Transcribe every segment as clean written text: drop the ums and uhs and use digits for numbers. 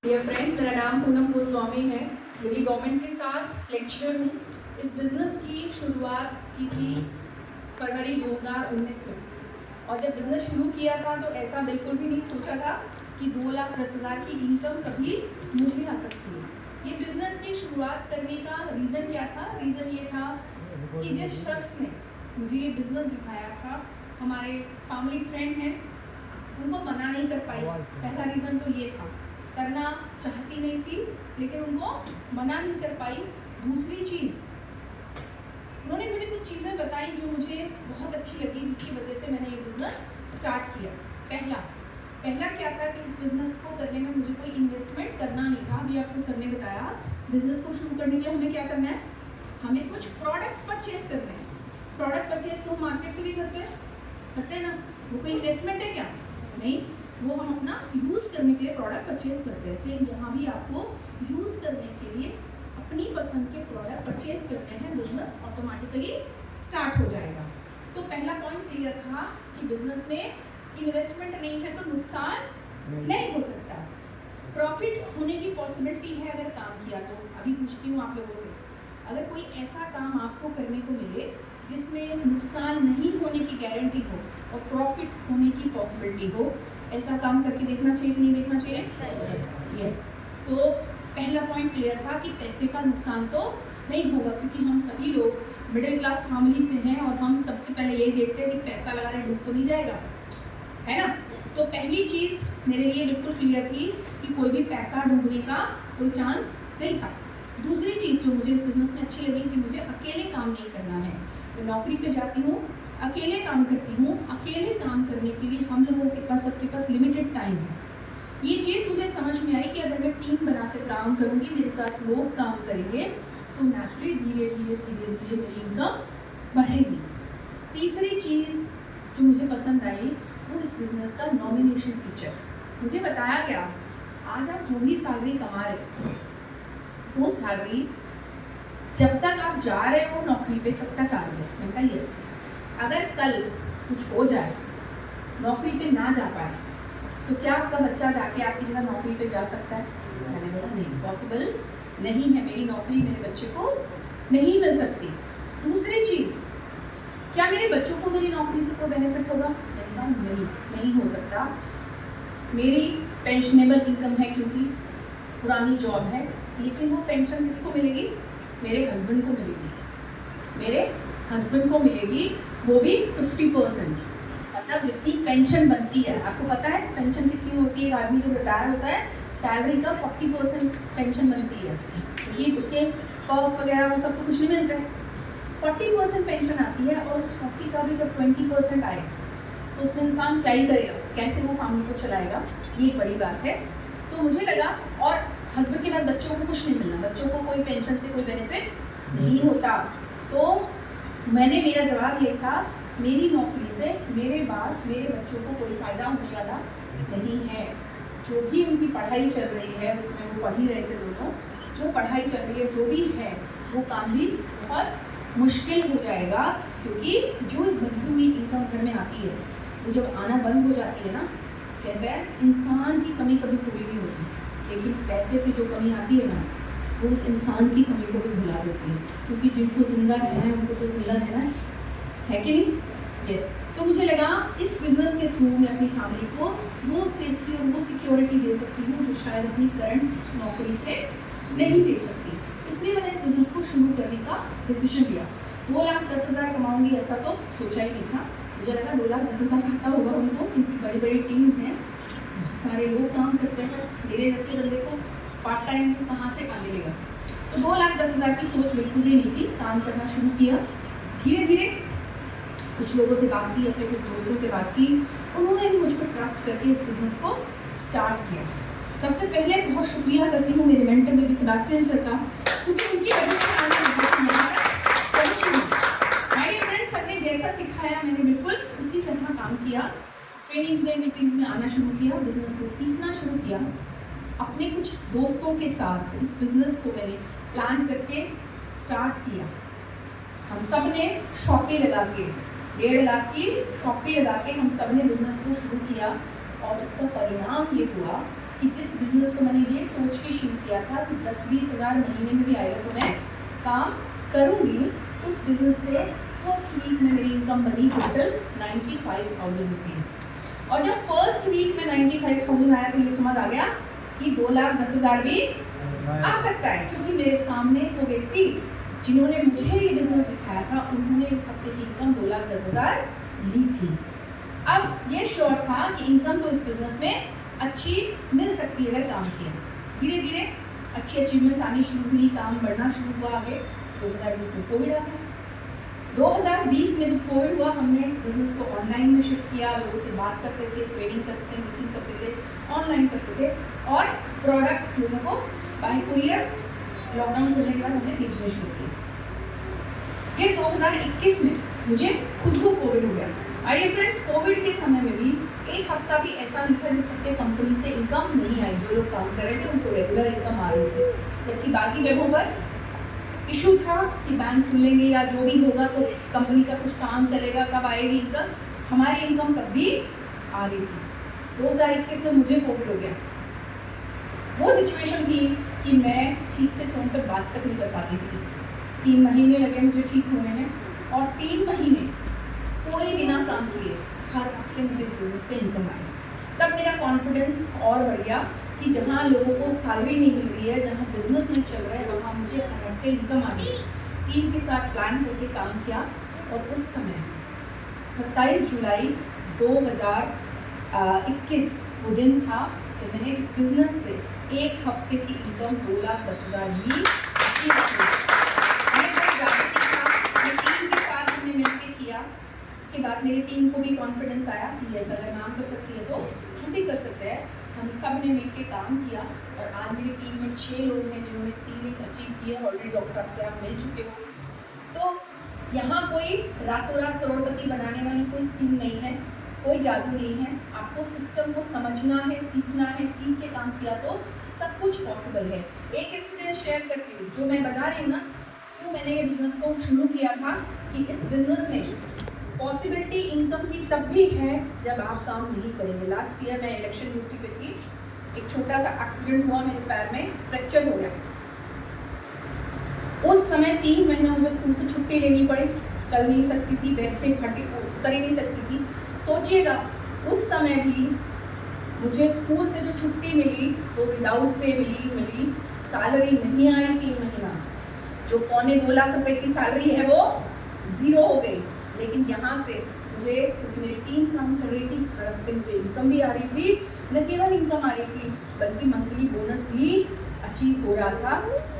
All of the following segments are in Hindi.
डियर फ्रेंड्स, मेरा नाम पूनम गोस्वामी है। दिल्ली गवर्नमेंट के साथ लेक्चरर हूँ। इस बिज़नेस की शुरुआत की थी फरवरी 2019 में, और जब बिज़नेस शुरू किया था तो ऐसा बिल्कुल भी नहीं सोचा था कि 2,10,000 की इनकम कभी मुझे आ सकती है। ये बिज़नेस की शुरुआत करने का रीज़न क्या था? रीज़न ये था कि जिस शख्स ने मुझे ये बिज़नेस दिखाया था, हमारे फैमिली फ्रेंड हैं, उनको मना नहीं कर पाई। पहला रीज़न तो ये था, करना चाहती नहीं थी लेकिन उनको मना नहीं कर पाई। दूसरी चीज़, उन्होंने मुझे कुछ चीज़ें बताई जो मुझे बहुत अच्छी लगी, जिसकी वजह से मैंने ये बिज़नेस स्टार्ट किया। पहला क्या था कि इस बिज़नेस को करने में मुझे कोई इन्वेस्टमेंट करना नहीं था। अभी आपको सर ने बताया, बिज़नेस को शुरू करने के लिए हमें क्या करना है, हमें कुछ प्रोडक्ट्स परचेज करने हैं। प्रोडक्ट परचेज तो मार्केट से भी करते हैं ना, वो कोई इन्वेस्टमेंट है क्या? नहीं, वो हम अपना यूज़ करने के लिए प्रोडक्ट परचेज करते हैं। सेम यहाँ भी आपको यूज़ करने के लिए अपनी पसंद के प्रोडक्ट परचेज करते हैं, बिजनेस ऑटोमेटिकली स्टार्ट हो जाएगा। तो पहला पॉइंट क्लियर था कि बिजनेस में इन्वेस्टमेंट नहीं है तो नुकसान नहीं हो सकता, प्रॉफिट होने की पॉसिबिलिटी है अगर काम किया तो। अभी पूछती हूँ आप लोगों से, अगर कोई ऐसा काम आपको करने को मिले जिसमें नुकसान नहीं होने की गारंटी हो और प्रॉफिट होने की पॉसिबिलिटी हो, ऐसा काम करके देखना चाहिए कि नहीं देखना चाहिए? यस। तो पहला पॉइंट क्लियर था कि पैसे का नुकसान तो नहीं होगा, क्योंकि हम सभी लोग मिडिल क्लास फैमिली से हैं और हम सबसे पहले यही देखते हैं कि पैसा लगा रहे डूब तो नहीं जाएगा, है ना। तो पहली चीज़ मेरे लिए बिल्कुल क्लियर थी कि कोई भी पैसा डूबने का कोई चांस नहीं था। दूसरी चीज़ जो मुझे इस बिज़नेस में अच्छी लगी कि मुझे अकेले काम नहीं करना है। मैं नौकरी पे जाती हूँ, अकेले काम करती हूँ। अकेले काम करने के लिए हम लोगों के पास, सबके पास लिमिटेड टाइम है। ये चीज़ मुझे समझ में आई कि अगर मैं टीम बनाकर काम करूँगी, मेरे साथ लोग काम करेंगे, तो नेचुरली धीरे धीरे मेरी इनकम बढ़ेगी। तीसरी चीज़ जो मुझे पसंद आई वो इस बिज़नेस का नॉमिनेशन फीचर। मुझे बताया गया, आज आप जो भी सैलरी कमा रहे हो, वो सैलरी जब तक आप जा रहे हो नौकरी पे तब तक आ रही है। मैंने कहा यस, अगर कल कुछ हो जाए, नौकरी पे ना जा पाए, तो क्या आपका बच्चा जाके आपकी जगह नौकरी पे जा सकता है? मैंने बोला नहीं, पॉसिबल नहीं है, मेरी नौकरी मेरे बच्चे को नहीं मिल सकती। दूसरी चीज़, क्या मेरे बच्चों को मेरी नौकरी से कोई बेनिफिट होगा? मैंने कहा नहीं हो सकता। मेरी पेंशनेबल इनकम है क्योंकि पुरानी जॉब है, लेकिन वो पेंशन किसको मिलेगी? मेरे हस्बैंड को मिलेगी। मेरे हस्बैंड को मिलेगी, वो भी 50%। मतलब जितनी पेंशन बनती है, आपको पता है पेंशन कितनी होती है? एक आदमी जब रिटायर होता है, सैलरी का 40% पेंशन बनती है। ये उसके पर्क्स वगैरह वो सब तो कुछ नहीं मिलता है। 40% पेंशन आती है, और उस 40 का भी जब 20% आए तो उसमें इंसान क्या ही करेगा, कैसे वो फैमिली को चलाएगा? ये एक बड़ी बात है। तो मुझे लगा, और हस्बैंड के बाद बच्चों को कुछ नहीं मिलना, बच्चों को कोई पेंशन से कोई बेनिफिट नहीं होता। तो मेरा जवाब ये था, मेरी नौकरी से मेरे बाद मेरे बच्चों को कोई फ़ायदा होने वाला नहीं है। जो भी उनकी पढ़ाई चल रही है, उसमें वो पढ़ ही रहे थे दोनों, जो पढ़ाई चल रही है, जो भी है, वो काम भी बहुत मुश्किल हो जाएगा, क्योंकि जो बढ़ी हुई इनकम घर में आती है, वो जब आना बंद हो जाती है ना, कहते हैं इंसान की कमी कभी पूरी नहीं होती, लेकिन पैसे से जो कमी आती है ना, वो उस इंसान की कमी को भी भुला देती है, क्योंकि जिनको जिंदा रहना है उनको तो जिंदा रहना है कि नहीं? यस। तो मुझे लगा इस बिज़नेस के थ्रू मैं अपनी फैमिली को वो सेफ्टी और वो सिक्योरिटी दे सकती हूँ जो शायद अपनी करंट नौकरी से नहीं दे सकती। इसलिए मैंने इस बिज़नेस को शुरू करने का डिसीजन लिया। 2,10,000 कमाऊँगी ऐसा तो सोचा ही नहीं था। मुझे लगा 2,10,000 आता होगा उनको, क्योंकि बड़ी बड़ी टीम्स हैं, बहुत सारे लोग काम करते हैं, मेरे जैसे बंदे को पार्ट टाइम कहाँ से काम मिलेगा? तो 2,10,000 की सोच बिल्कुल भी नहीं थी। काम करना शुरू किया, धीरे धीरे कुछ लोगों से बात की, अपने कुछ दोस्तों से बात की, उन्होंने भी मुझ पर ट्रस्ट करके इस बिज़नेस को स्टार्ट किया। सबसे पहले बहुत शुक्रिया करती हूँ मेरे मेंटर बेबी सेबास्टियन सर का, क्योंकि उनकी वजह से आज माय डियर फ्रेंड्स, सर ने जैसा सिखाया मैंने बिल्कुल उसी तरह काम किया। ट्रेनिंग्स में, मीटिंग्स में आना शुरू किया, बिज़नेस को सीखना शुरू किया। अपने कुछ दोस्तों के साथ इस बिज़नेस को मैंने प्लान करके स्टार्ट किया। हम सब ने शॉपें लगा के, 1.5 लाख की शॉपें लगा के हम सब ने बिज़नेस को शुरू किया, और इसका परिणाम ये हुआ कि जिस बिज़नेस को मैंने ये सोच के शुरू किया था कि 10-20 हज़ार महीने में भी आएगा तो मैं काम करूँगी, उस बिज़नेस से फर्स्ट वीक में मेरी इनकम बनी टोटल 95,000 रुपीज़। और जब फर्स्ट वीक में 95,000 आया तो ये समझ आ गया कि 2,10,000 भी आ सकता है, क्योंकि मेरे सामने वो व्यक्ति जिन्होंने मुझे ये बिज़नेस दिखाया था उन्होंने उस हफ्ते की इनकम 2,10,000 ली थी। अब ये श्योर था कि इनकम तो इस बिज़नेस में अच्छी मिल सकती है अगर काम किया। धीरे धीरे अच्छी अचीवमेंट्स आनी शुरू हुई, काम बढ़ना शुरू हुआ। आगे 2020 में कोविड आ गया। 2020 में जब कोविड हुआ हमने बिज़नेस को ऑनलाइन में शिफ्ट किया, लोगों से बात करते थे, ट्रेनिंग करते थे, मीटिंग करते थे, ऑनलाइन करते थे और प्रोडक्ट लोगों को बाय कुरियर लॉकडाउन खुलने के बाद हमने बेचने शुरू किए। फिर 2021 में मुझे खुद को कोविड हो गया। डियर फ्रेंड्स, कोविड के समय में भी एक हफ्ता भी ऐसा नहीं था जिस हफ्ते कंपनी से इनकम नहीं आई। जो लोग काम कर रहे थे उनको रेगुलर इनकम आ रही थी, जबकि बाकी जगहों पर इशू था कि बैंक खुलेंगे या जो भी होगा तो कंपनी का कुछ काम चलेगा, कब आएगी इनकम। हमारी इनकम तब भी आ रही थी। 2021 में मुझे कोविड हो गया। वो सिचुएशन थी कि मैं ठीक से फ़ोन पर बात तक नहीं कर पाती थी किसी से। 3 महीने लगे मुझे ठीक होने में और 3 महीने कोई बिना काम किए हर हफ्ते मुझे इस बिज़नेस से इनकम आई। तब मेरा कॉन्फिडेंस और बढ़ गया कि जहाँ लोगों को सैलरी नहीं मिल रही है, जहाँ बिज़नेस नहीं चल रहा है, वहाँ मुझे हर हफ्ते इनकम आ रही है। टीम के साथ प्लान करके काम किया और उस समय 27 जुलाई 2021 वो दिन था जब मैंने इस बिज़नेस से एक हफ्ते की इनकम 2,10,000 ली। टीम के साथ हमने मिलकर किया। उसके बाद मेरी टीम को भी कॉन्फिडेंस आया कि यस, अगर मैम कर सकती है तो हम भी कर सकते हैं। हम सब ने मिलकर काम किया और आज मेरी टीम में 6 लोग हैं जिन्होंने सीलिंग अचीव की है। ऑलरेडी डॉक्टर साहब से आप मिल चुके हो। तो यहाँ कोई रातों रात करोड़पति बनाने वाली कोई स्कीम नहीं है, कोई जादू नहीं है। आपको सिस्टम को समझना है, सीखना है, सीख के काम किया तो सब कुछ पॉसिबल है। एक इंसिडेंट शेयर करती हूँ जो मैं बता रही हूँ ना, क्यों मैंने ये बिज़नेस को शुरू किया था कि इस बिज़नेस में पॉसिबिलिटी इनकम की तब भी है जब आप काम नहीं करेंगे। लास्ट ईयर मैं इलेक्शन ड्यूटी पे थी, एक छोटा सा एक्सीडेंट हुआ, मेरे पैर में फ्रैक्चर हो गया। उस समय 3 महीना मुझे स्कूल से छुट्टी लेनी पड़ी, चल नहीं सकती थी, बेड से हटी उतर ही नहीं सकती थी। सोचिएगा उस समय भी मुझे स्कूल से जो छुट्टी मिली वो विदाउट पे मिली, सैलरी नहीं आई 3 महीना। जो 2.25 लाख रुपए की सैलरी है वो ज़ीरो हो गई। लेकिन यहाँ से मुझे, क्योंकि मेरी टीम काम कर रही थी, हर हफ्ते मुझे इनकम भी आ रही थी, न केवल इनकम आ रही थी बल्कि मंथली बोनस भी अचीव हो रहा था।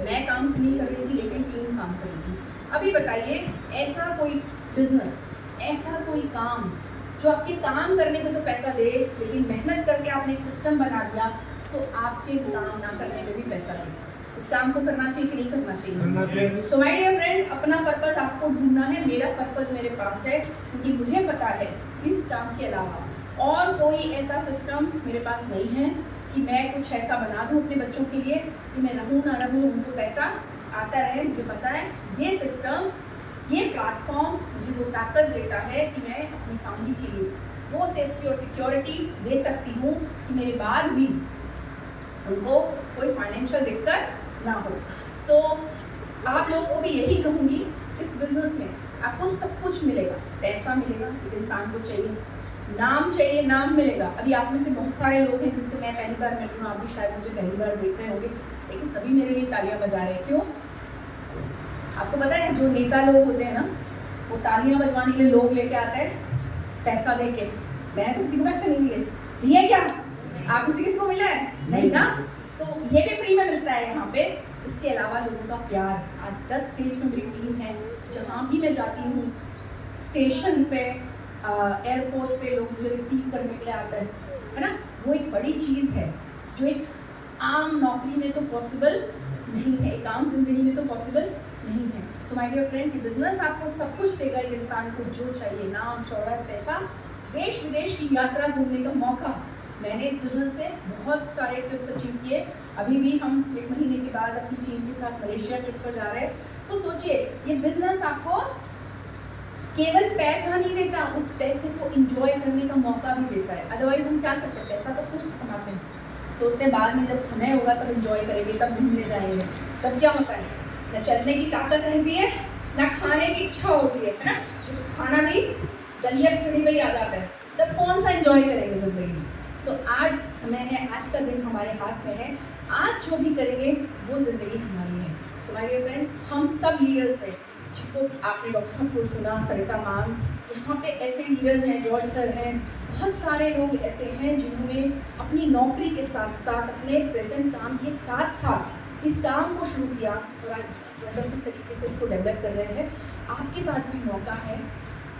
मैं काम नहीं कर रही थी लेकिन टीम काम कर रही थी। अभी बताइए, ऐसा कोई बिजनेस, ऐसा कोई काम जो आपके काम करने में तो पैसा दे लेकिन मेहनत करके आपने एक सिस्टम बना दिया तो आपके काम ना करने में भी पैसा दे, उस काम को करना चाहिए कि नहीं करना चाहिए? सो माय डियर फ्रेंड, अपना पर्पस आपको ढूंढना है। मेरा पर्पस मेरे पास है क्योंकि मुझे पता है इस काम के अलावा और कोई ऐसा सिस्टम मेरे पास नहीं है कि मैं कुछ ऐसा बना दूं अपने बच्चों के लिए कि मैं रहूं ना रहूं उनको पैसा आता रहे। मुझे पता है ये सिस्टम, ये प्लेटफॉर्म मुझे वो ताकत देता है कि मैं अपनी फैमिली के लिए वो सेफ्टी और सिक्योरिटी दे सकती हूँ कि मेरे बाद भी उनको कोई फाइनेंशियल दिक्कत ना हो। सो आप लोगों को भी यही कहूँगी, इस बिज़नेस में आपको सब कुछ मिलेगा। पैसा मिलेगा, एक इंसान को चाहिए, नाम चाहिए, नाम मिलेगा। अभी आप में से बहुत सारे लोग हैं जिनसे मैं पहली बार मिल रही हूँ, आप भी शायद मुझे पहली बार देख रहे होंगे, लेकिन सभी मेरे लिए तालियां बजा रहे हैं। क्यों? आपको पता है जो नेता लोग होते हैं ना, वो तालियां बजवाने के लिए लोग लेके आते हैं पैसा दे के। मैं तो किसी को पैसे नहीं दिए क्या? आप में से किसी को मिला है? नहीं ना? तो ये भी फ्री में मिलता है यहाँ पे। इसके अलावा लोगों का प्यार। आज 10 स्टेट में मेरी टीम है, जहाँ भी मैं जाती हूँ, स्टेशन पे, एयरपोर्ट पे लोग मुझे रिसीव करने के लिए आते हैं, है ना? वो एक बड़ी चीज़ है जो एक आम नौकरी में तो पॉसिबल नहीं है, एक आम जिंदगी में तो पॉसिबल नहीं है। सो माय डियर फ्रेंड्स, ये बिजनेस आपको सब कुछ देगा एक इंसान को जो चाहिए, नाम, शोहरत, पैसा, देश विदेश की यात्रा, घूमने का मौका। मैंने इस बिज़नेस से बहुत सारे ट्रिप्स अचीव किए। अभी भी हम 1 महीने के बाद अपनी टीम के साथ मलेशिया ट्रिप पर जा रहे हैं। तो सोचिए, ये बिज़नेस आपको केवल पैसा नहीं देता, उस पैसे को इंजॉय करने का मौका भी देता है। अदरवाइज हम क्या करते हैं, पैसा तो खूब कमाते हैं। सोचते हैं बाद में जब समय होगा तब एंजॉय करेंगे, तब घूमने जाएंगे। तब क्या होता है, ना चलने की ताकत रहती है, ना खाने की इच्छा होती है ना, जो खाना भी दलिया खिचड़ी पे ही आ जाता है। तब कौन सा एंजॉय करेंगे ज़िंदगी। सो आज समय है, आज का दिन हमारे हाथ में है, आज जो भी करेंगे वो ज़िंदगी हमारी है। सो माय डियर फ्रेंड्स, हम सब लीडर्स हैं जिनको आपने डॉक्टर साहब को सुना, सरिता मैम, यहाँ पे ऐसे लीडर्स हैं, जॉर्ज सर हैं, बहुत सारे लोग ऐसे हैं जिन्होंने अपनी नौकरी के साथ साथ, अपने प्रेजेंट काम के साथ साथ इस काम को शुरू किया और आज वंडरफुल तरीके से उसको डेवलप कर रहे हैं। आपके पास भी मौका है,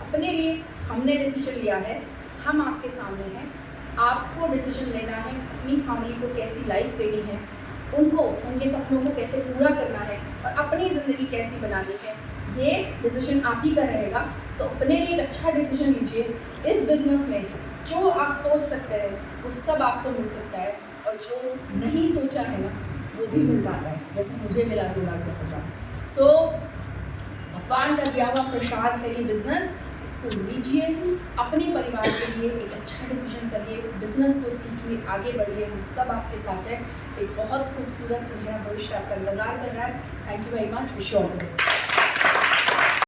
अपने लिए हमने डिसीजन लिया है, हम आपके सामने हैं, आपको डिसीजन लेना है अपनी फैमिली को कैसी लाइफ देनी है, उनको उनके सपनों को कैसे पूरा करना है और अपनी ज़िंदगी कैसी बनानी है, ये डिसीजन आप ही का रहेगा। सो अपने लिए एक अच्छा डिसीजन लीजिए। इस बिज़नेस में जो आप सोच सकते हैं वो सब आपको मिल सकता है और जो नहीं सोचा है ना वो भी मिल जाता है, जैसे मुझे मिला 2,10,000। सो भगवान का दिया हुआ प्रसाद है ये बिज़नेस, इसको लीजिए, अपने परिवार के लिए एक अच्छा डिसीजन करिए, बिजनेस को सीखिए, आगे बढ़िए, हम सब आपके साथ हैं। एक बहुत खूबसूरत सुनहरा भविष्य आपका इंतजार कर रहा है। Thank you very much, wish you all the best.